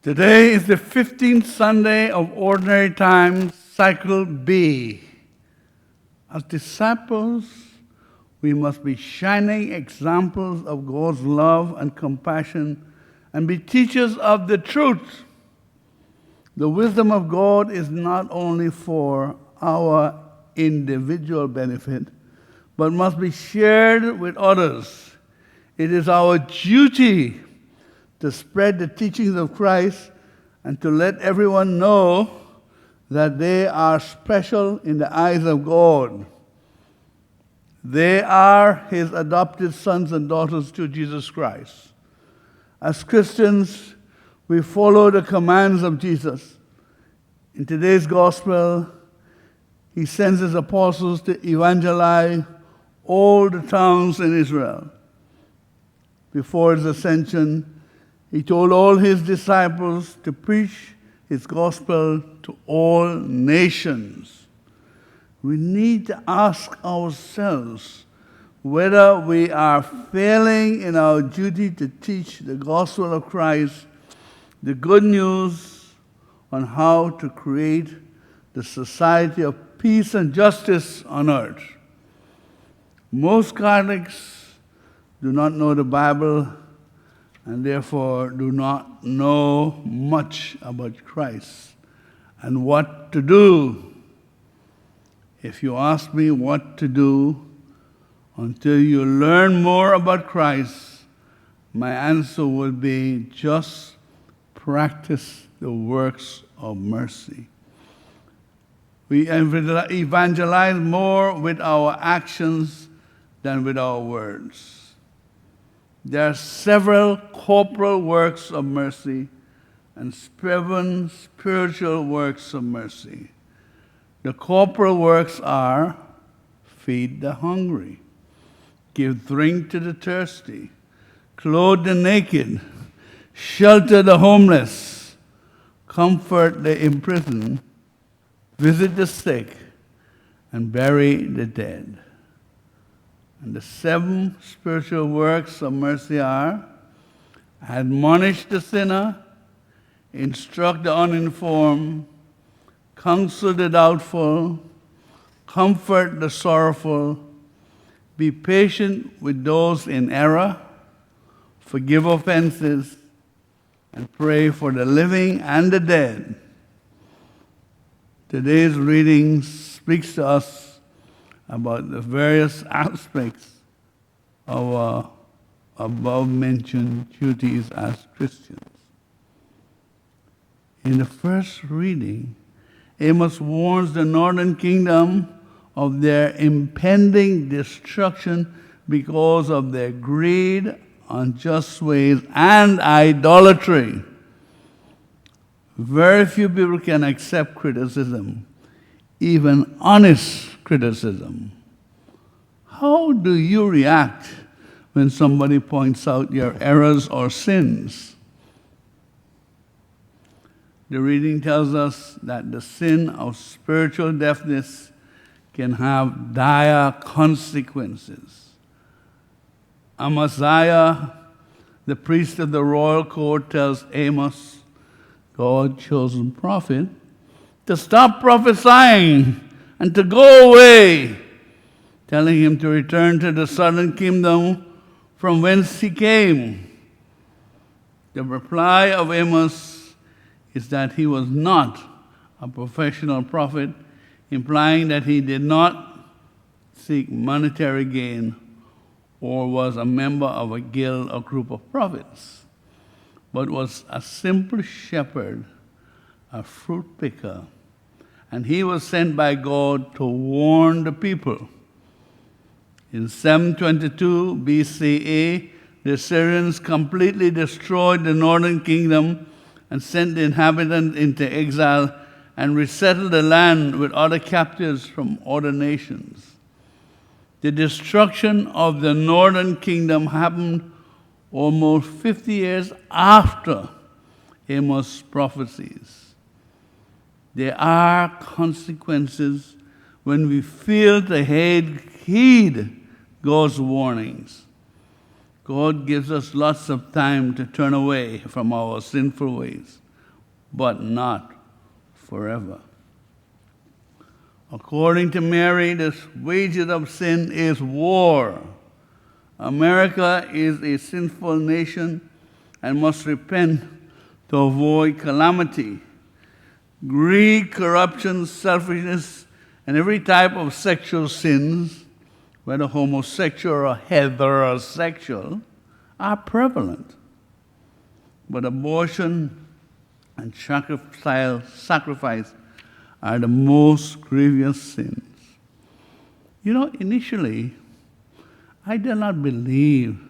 Today is the 15th Sunday of Ordinary Time, Cycle B. As disciples, we must be shining examples of God's love and compassion and be teachers of the truth. The wisdom of God is not only for our individual benefit, but must be shared with others. It is our duty to spread the teachings of Christ and to let everyone know that they are special in the eyes of God. They are His adopted sons and daughters through Jesus Christ. As Christians, we follow the commands of Jesus. In today's gospel, He sends His apostles to evangelize all the towns in Israel. Before His ascension, He told all His disciples to preach His gospel to all nations. We need to ask ourselves whether we are failing in our duty to teach the gospel of Christ, the good news on how to create the society of peace and justice on earth. Most Catholics do not know the Bible and therefore do not know much about Christ and what to do. If you ask me what to do until you learn more about Christ, my answer would be just practice the works of mercy. We evangelize more with our actions than with our words. There are several corporal works of mercy and 7 spiritual works of mercy. The corporal works are feed the hungry, give drink to the thirsty, clothe the naked, shelter the homeless, comfort the imprisoned, visit the sick, and bury the dead. And the 7 spiritual works of mercy are admonish the sinner, instruct the uninformed, counsel the doubtful, comfort the sorrowful, be patient with those in error, forgive offenses, and pray for the living and the dead. Today's reading speaks to us about the various aspects of our above-mentioned duties as Christians. In the first reading, Amos warns the northern kingdom of their impending destruction because of their greed, unjust ways, and idolatry. Very few people can accept criticism, even honest criticism. How do you react when somebody points out your errors or sins? The reading tells us that the sin of spiritual deafness can have dire consequences. Amaziah, the priest of the royal court, tells Amos, God's chosen prophet, to stop prophesying and to go away, telling him to return to the southern kingdom from whence he came. The reply of Amos is that he was not a professional prophet, implying that he did not seek monetary gain or was a member of a guild or group of prophets, but was a simple shepherd, a fruit picker, and he was sent by God to warn the people. In 722 BCE, the Assyrians completely destroyed the northern kingdom and sent the inhabitants into exile and resettled the land with other captives from other nations. The destruction of the northern kingdom happened almost 50 years after Amos' prophecies. There are consequences when we fail to heed God's warnings. God gives us lots of time to turn away from our sinful ways. but not forever. According to Mary, the wages of sin is war. America is a sinful nation and must repent to avoid calamity. Greed, corruption, selfishness, and every type of sexual sins, whether homosexual or heterosexual, are prevalent. But abortion and sacrifice are the most grievous sins. You know, initially, I did not believe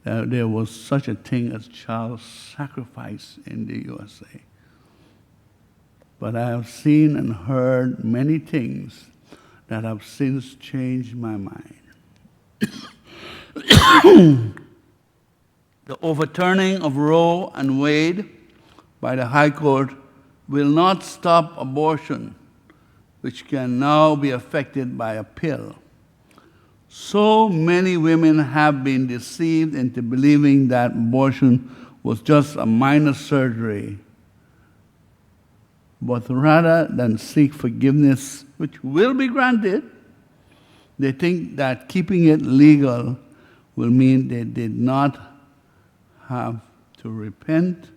that there was such a thing as child sacrifice in the USA. But I have seen and heard many things that have since changed my mind. The overturning of Roe and Wade by the High Court will not stop abortion, which can now be affected by a pill. So many women have been deceived into believing that abortion was just a minor surgery. But rather than seek forgiveness, which will be granted, they think that keeping it legal will mean they did not have to repent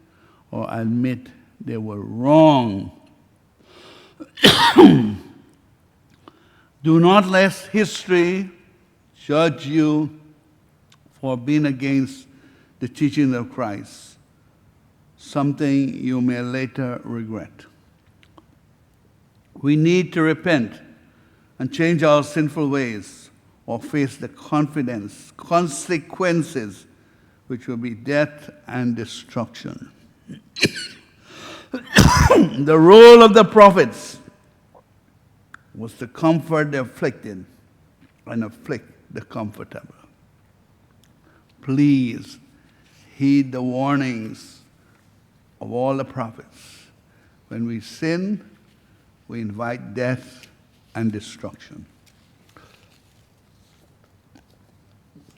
or admit they were wrong. Do not let history judge you for being against the teaching of Christ, something you may later regret. We need to repent and change our sinful ways or face the consequences, which will be death and destruction. The role of the prophets was to comfort the afflicted and afflict the comfortable. Please heed the warnings of all the prophets. When we sin, we invite death and destruction.